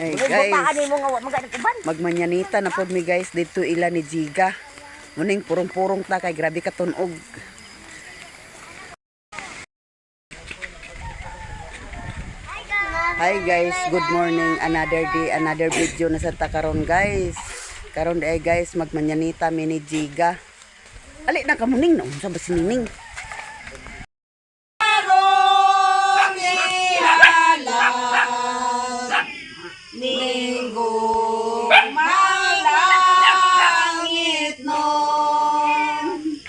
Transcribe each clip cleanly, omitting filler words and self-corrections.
Hey guys, magmanyanita na pod mi guys dito ila ni Jiga. Muning purong-purong ta kay grabe ka tunog. Hi guys, good morning. Another day, another video na sa ta karon guys. Karon ay guys magmanyanita mi ni Jiga. Ali na kamuning no, sa basining. Minggu malangit nun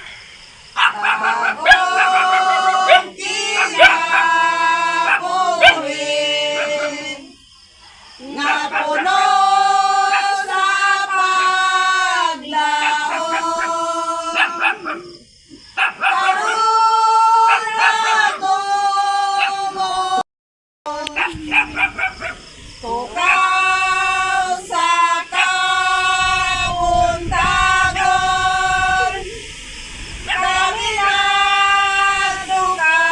Bagong kinabuhi nga puno sa paglaon karon ako tukaw sa kauntagon kami nagdukaw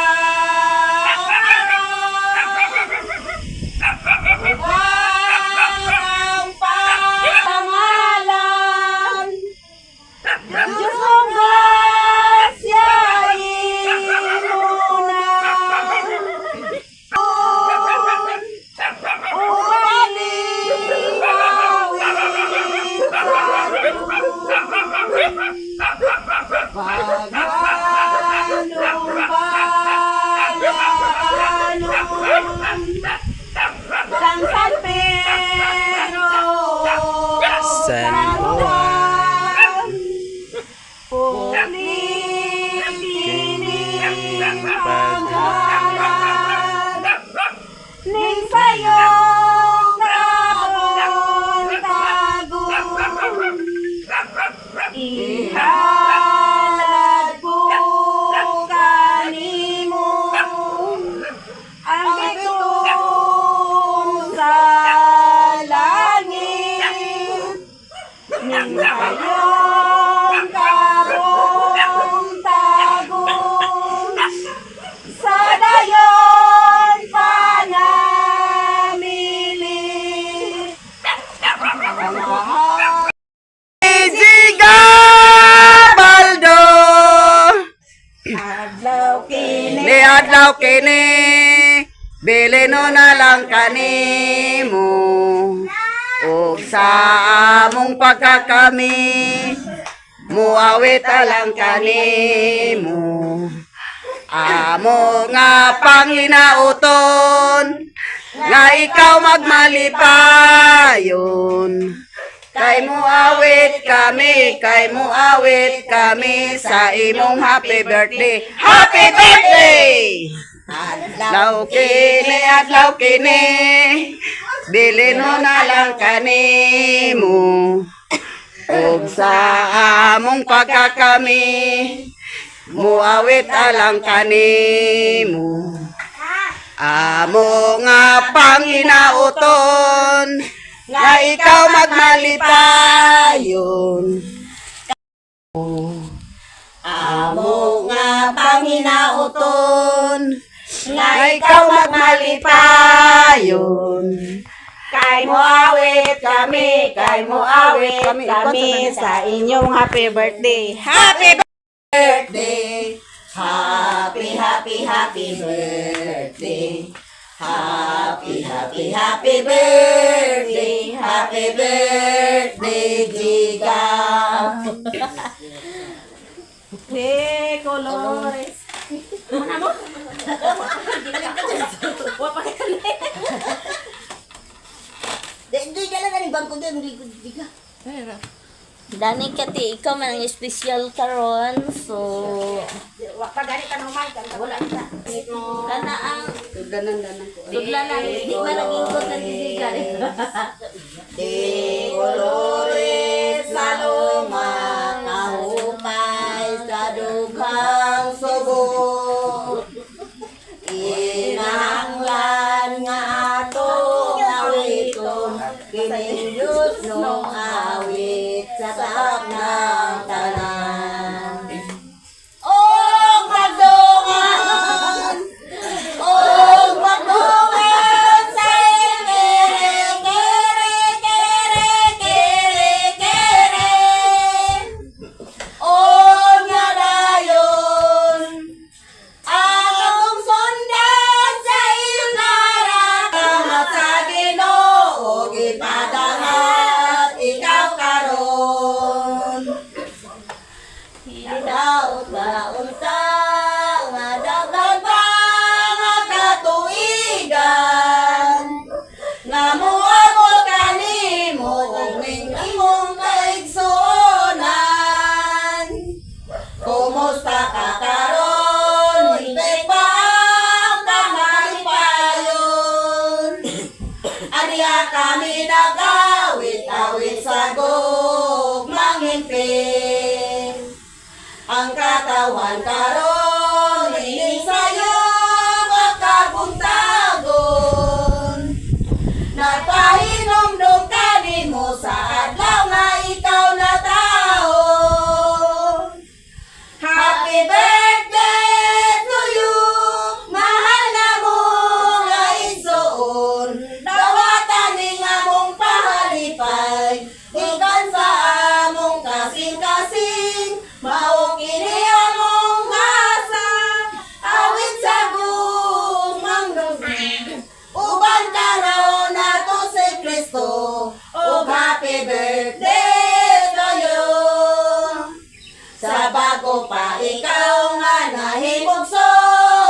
ang pangamalan Diyos mong grasyahin muna San Juan Pulipining paghahan ning sayong kabon-tagon ihalad ko kanimo ang itong sa langit ning sayong kabon-tagon sa dayon panamili Jiga Baldo adlaw kini bilino na lang kanimo ug sa among pagkakami muawit alang kanimo amo nga panginauton nga ikaw magmalipayon kay muawit kami sa imong happy birthday adlaw kini bilino na lang kanimo ug sa among pagkakami muawit alang kanimo amo nga panginauton nga ikaw magmalipayon amo nga panginauton nga ikaw magmalipayon kay muawit kami sa inyong happy birthday happy birthday happy birthday happy birthday Jiga de colores mana mo di jalan dari bangko dia Jiga Dani kati ikaw man ang special karon so wa pa gani ka nang mic wala kita kana ang danan ko tudlanan di man nagingkot na Jiga de colores saloma kahupay sa dughang subo inanglan nga ato awiton kining Diyos nung awit sa taap ng tanan oh pagdungan sa imerenge Ariya kami nag-awit-awit sa gugmang himpin. Ang katawan karon ining sayo makabuntagon. Napahinomdom ka nimo sa adlaw nga ikaw na tao. Happy birthday to you, mahal na mo nga igsoon. Dawatan ning among pahalipay, ikan sa among kasing-kasing. Mao kini among asa, awit sa gugmang lubi. Uban karon nato si Kristo, ug happy birthday to you. Sa bago pa ikaw nga nahimugso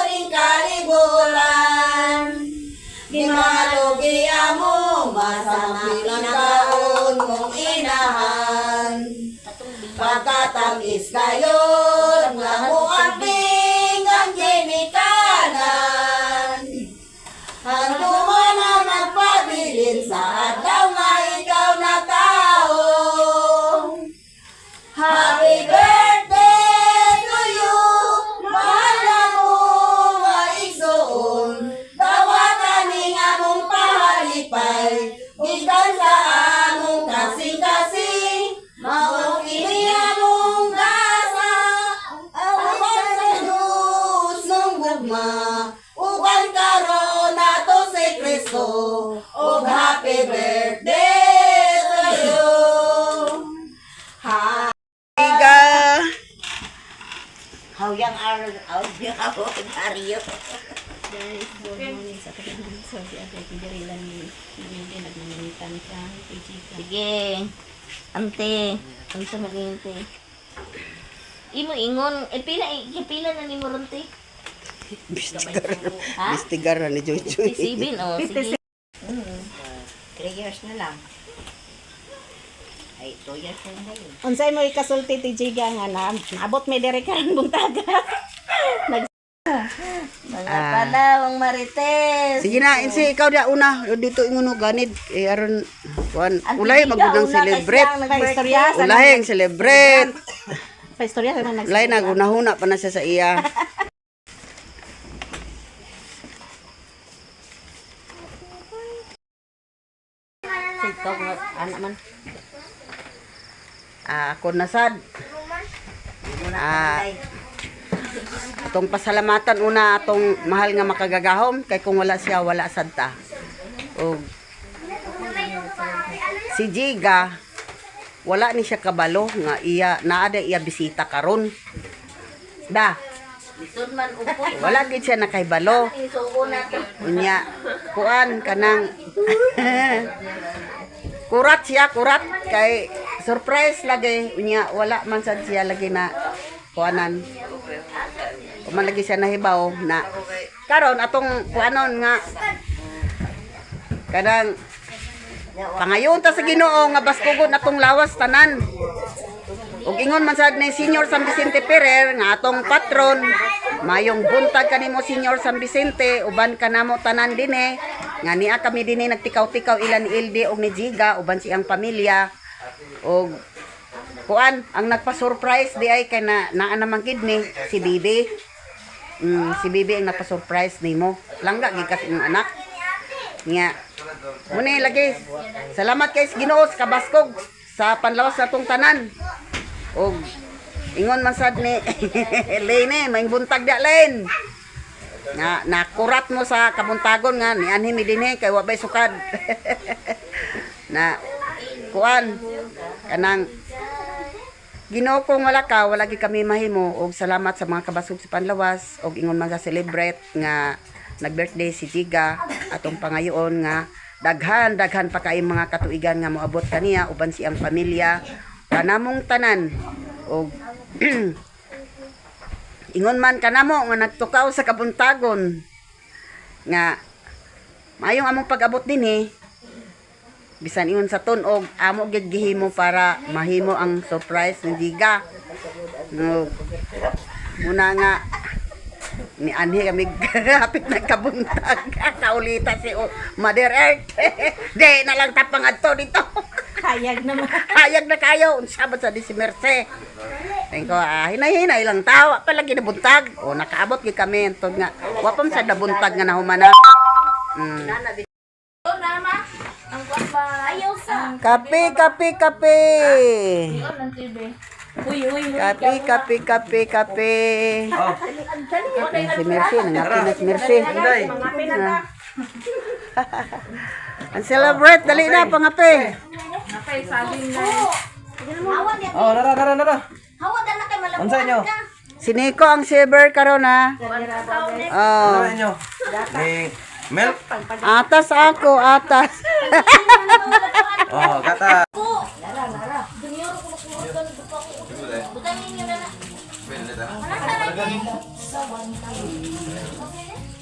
ring kalibutan. Gimalugi amo masamang pinakaon mong inahan. Pagkatamis kayo nga muabing ang ginikanan. Hanto mo na magpabilin sa adlaw nga ikaw na tao. Happy birthday to you, mahal na mo nga igsoon. Dawatan ning among pahalipay, gikan sa among kasing-kasing. Mao kini among gasa, awit sa Diyos nung gugma. Uban karon nato si Kristo, ug happy birthday to you. Hawyang aryo. Guys, good morning sa kanilang sabi at ay pinarila ni hindi nagmamalitan ka kay Chika. Sige, ante, ang sa maginte. Imo ingon, pila na ni mo ronte? Ha? Bistigar na ni Jojo. 57, oh, sige. 3 years na lang. Ay, 2 years na lang. Unsay mo ikasulti ti Jiga nga na abot may dire karon buntaga. Mga palawang marites. Sige na, insi ikaw dia una dito ingon ganid aron kuan Ang ulay tigiga, magudang una celebrate. kasi ang Pa istorya sa Ulay celebrate. pa istorya sa nag. Ulay nagunahuna pa na siya sa iya. Ikaw nga, anak man. Ako na sad. Itong pasalamatan una atong mahal nga makagagahom kay kung wala siya wala sad ta. Og si Jiga wala ni siya kabalo nga naada iya bisita karon. Da, Lisod man upoy. wala gid siya nakaibalo. Isuko na to. Unya kuan kanang kurat kay surprise lagi unya wala man sad siya lagi na kuanan. Man lagi siya nahibaw na karon atong kuanon nga kanang pangayon ta sa Ginoo nga baskugon atong lawas tanan. Ug ingon man sad ni Senior San Vicente Ferrer nga atong patron, mayong buntag kanimo Senior San Vicente, uban kanamo tanan dinhi nga niya kami dinhi nagtikaw-tikaw ilan ni Ilde ug ni Jiga uban siyang pamilya. Ug kuan ang nagpa-surprise di ay kay naa naman kid ni si Bibi. Si Bibi ang nagpa-surprise nimo. Langga gid kas imong anak. Nya. Muna lagi. Salamat kay Ginoo sa kabaskog sa panlawas natong tanan. Og ingon man sad ni Lene, may buntag da Len. Nga nakurat mo sa kabuntagon nga ni anhi mi dinhi kay wa bay sukad. Na kuan kanang Ginoo kung wala ka, wala gid kami mahimo og salamat sa mga kabasog sa panlawas og ingon man celebrate nga nag-birthday si Jiga atong pangayoon nga daghan pa kay mga katuigan nga moabot kaniya uban siyang pamilya kanamong tanan og ingon man kanamo nga nagtukaw sa kabuntagon nga mayong among pag-abot dinhi bisan ingon sa tunog amo gid gihimo para mahimo ang surprise ni Jiga. No. Muna nga Ni Anhi kami hapit nagkabuntag. Naulita si Mother Earth. Di na lang tapang adto dito. Hayag naman. Hayag na kayo. Sabot sa Disimerse. Tingin ko, hinay-hinay lang tao. Palagi nabuntag. O, nakaabot gi kami. Tod nga. Wapam sa nabuntag nga nahumana. Ang kwapa. Ayaw sa. Kape, kape, kape. Ang TV. Uy, uy, uy. Kape, kape, kape, kape. Si Mercy, nangapi na si Mercy. Ang celebrate, dali na, pangape. Oh, nara. Hawa na na kay malapit. Unsa inyo? Si Nico ang silver karon ha. Oh. Unsa inyo? Ni milk? Atas ako, atas. Oh, kata.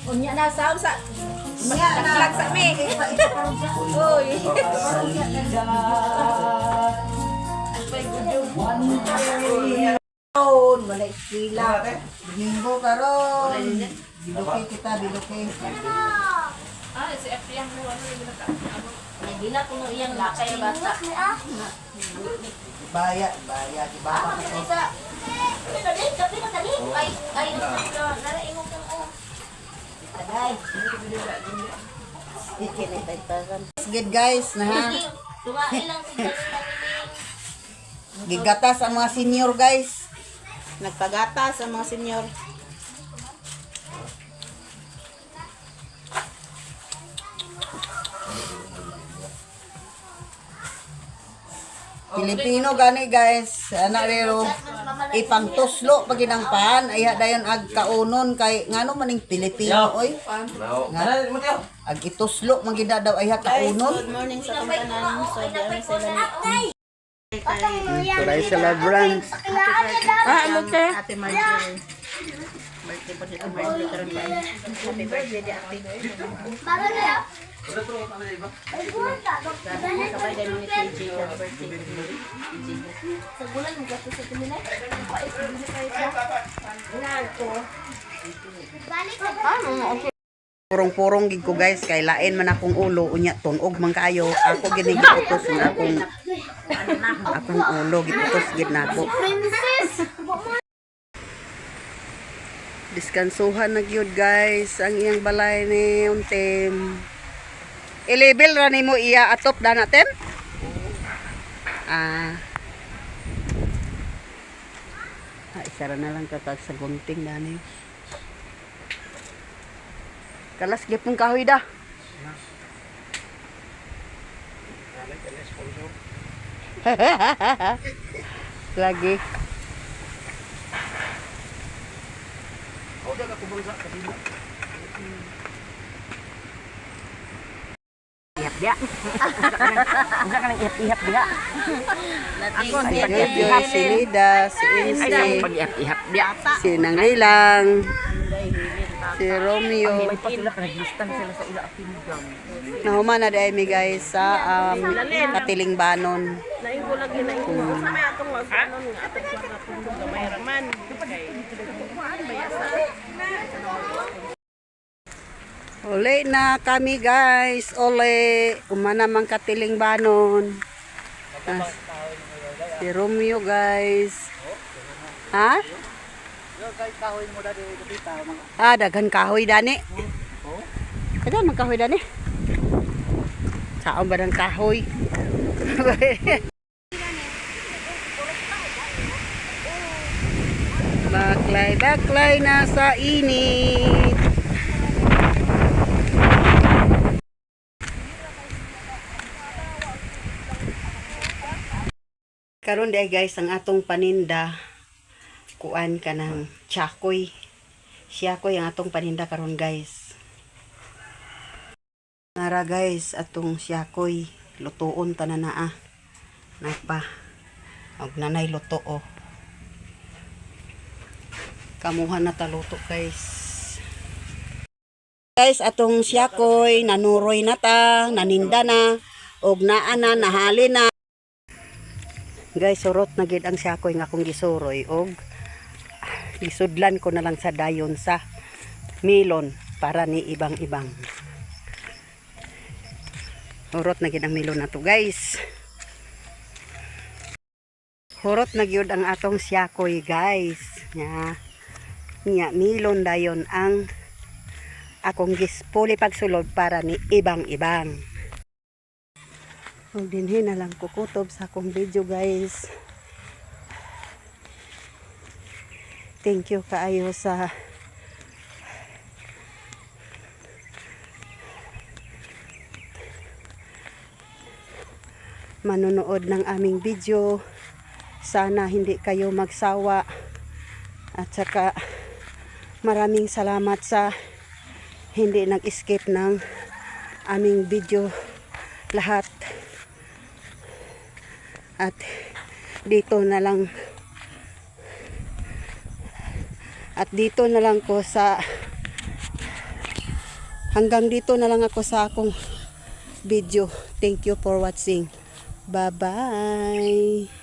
Unya na sa Naglag sa me. Uy. Wala sila. Domingo karon. Biluki kita, biluki. Bila ko nung iyang lakay bata. Baya, baya, di ba? Good guys, na ha. Gigatas ang mga senior guys. Nagpagatas ang mga senyor. Pilipino gani guys, ana rero ipang tuslo pag ginangpan ay dayon ag kaunon kay ngano maning Pilipino oy. Nara mo tiyo. Ag ituslo man gid daw ay kaunon. Good morning sa kamtanan. So, diyan sila ni Turay celebrant. Ano te? Ate Marjorie. Birthday po dito. Birthday karon ba? Happy birthday di ate. Sabay din ni TJ sa birthday. Sa bulan mo gato sa tumina. Pais bili pa ito. Purong-purong gid ko guys kay lain man akong ulo unya tunog man kaayo. Ako gid giutos na akong ulo giutos gid nako. Diskansuhan na gyud guys ang iyang balay ni Untem. I-level ra nimo iya atop dana tem? Isa ra na lang katag sa gunting dani. Kalas gipong kahoy da. Lagi. Ihap dia. Usa ka nang ihap dia. Ako Si Lida, si Insi, pag-ihap dia. si Nangilang, si Romeo. Nahuman na dahil mi guys sa Katiling Banon. Naingo lagi na ingo. Sa may atong anon nga atong mga pundong gamay raman. Kay kuan bayasa. Uli na kami guys. Uli. Umana mang Katiling Banon. Si Romeo guys. Ha? Daghan kahoy dani. Kada man kahoy dani. Saan ba ng kahoy? Baklay na sa init. Karon day guys ang atong paninda kuan kanang chakoy. Siyakoy ang atong paninda karon guys. Nara guys atong siyakoy lutuon tanan na Napa. Og nanay luto oh. Kamuha na taluto guys. Guys atong siyakoy nanuroy na ta, naninda na og naa na nahali na. Guys, surot na gid ang siyakoy nga akong gisuroy og isudlan ko na lang sa dayon sa milon para ni ibang-ibang. Hurot na gid ang milon nato guys. Hurot na gyud ang atong siyakoy guys. Nya milon dayon ang akong gispuli pagsulod para ni ibang-ibang. Ug dinhi na lang kukutob sa akong video guys. Thank you kaayo sa manonood ng aming video. Sana hindi kayo magsawa. At saka maraming salamat sa hindi nag-skip ng aming video lahat. At dito na lang ko sa hanggang dito na lang ako sa akong video. Thank you for watching. Bye-bye.